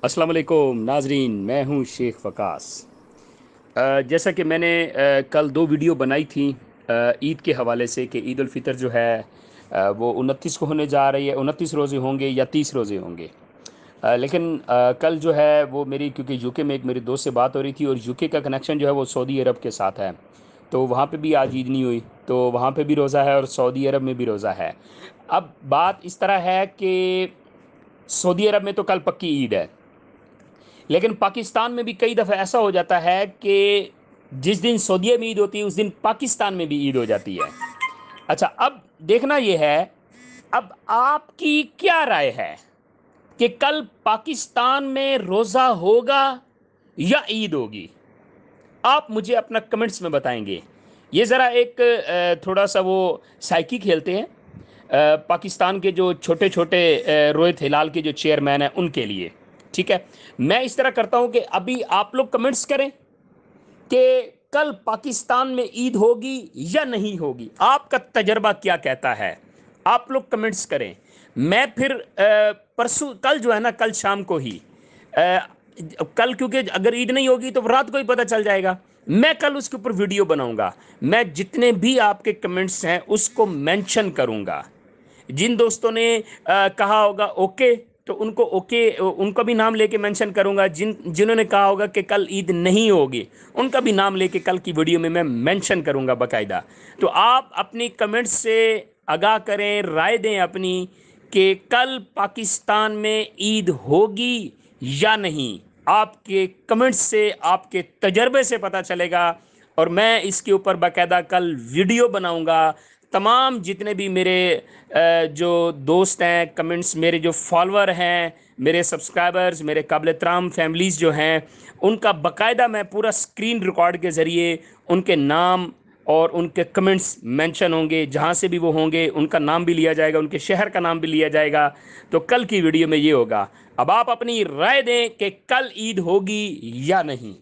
अस्सलाम वालेकुम नाजरीन, मैं हूं शेख वकास। जैसा कि मैंने कल दो वीडियो बनाई थी ईद के हवाले से कि ईद उल फितर जो है वो 29 को होने जा रही है। 29 रोज़े होंगे या 30 रोज़े होंगे। लेकिन कल जो है वो मेरी, क्योंकि यूके में एक मेरे दोस्त से बात हो रही थी और यूके का कनेक्शन जो है वो सऊदी अरब के साथ है, तो वहाँ पे भी आज ईद नहीं हुई, तो वहाँ पे भी रोज़ा है और सऊदी अरब में भी रोज़ा है। अब बात इस तरह है कि सऊदी अरब में तो कल पक्की ईद है, लेकिन पाकिस्तान में भी कई दफ़ा ऐसा हो जाता है कि जिस दिन सऊदीया में ईद होती है उस दिन पाकिस्तान में भी ईद हो जाती है। अच्छा, अब देखना यह है, अब आपकी क्या राय है कि कल पाकिस्तान में रोज़ा होगा या ईद होगी? आप मुझे अपना कमेंट्स में बताएंगे। ये ज़रा एक थोड़ा सा वो साइकी खेलते हैं पाकिस्तान के जो छोटे छोटे रोहित हिलाल के जो चेयरमैन हैं उनके लिए। ठीक है, मैं इस तरह करता हूं कि अभी आप लोग कमेंट्स करें कि कल पाकिस्तान में ईद होगी या नहीं होगी, आपका तजर्बा क्या कहता है। आप लोग कमेंट्स करें। मैं फिर परसों कल जो है ना, कल शाम को ही अ, कल, क्योंकि अगर ईद नहीं होगी तो रात को ही पता चल जाएगा। मैं कल उसके ऊपर वीडियो बनाऊंगा। मैं जितने भी आपके कमेंट्स हैं उसको मेंशन करूंगा। जिन दोस्तों ने कहा होगा ओके, तो उनको ओके, उनका भी नाम लेके मेंशन करूंगा। जिन्होंने कहा होगा कि कल ईद नहीं होगी, उनका भी नाम लेके कल की वीडियो में मैं मेंशन करूंगा बाकायदा। तो आप अपनी कमेंट्स से आगाह करें, राय दें अपनी कि कल पाकिस्तान में ईद होगी या नहीं। आपके कमेंट्स से, आपके तजर्बे से पता चलेगा और मैं इसके ऊपर बाकायदा कल वीडियो बनाऊंगा। तमाम जितने भी मेरे जो दोस्त हैं, कमेंट्स, मेरे जो फॉलोअर हैं, मेरे सब्सक्राइबर्स, मेरे काबिल एहतराम फैमिलीज़ जो हैं, उनका बाकायदा मैं पूरा स्क्रीन रिकॉर्ड के ज़रिए उनके नाम और उनके कमेंट्स मेंशन होंगे। जहाँ से भी वो होंगे उनका नाम भी लिया जाएगा, उनके शहर का नाम भी लिया जाएगा। तो कल की वीडियो में ये होगा। अब आप अपनी राय दें कि कल ईद होगी या नहीं।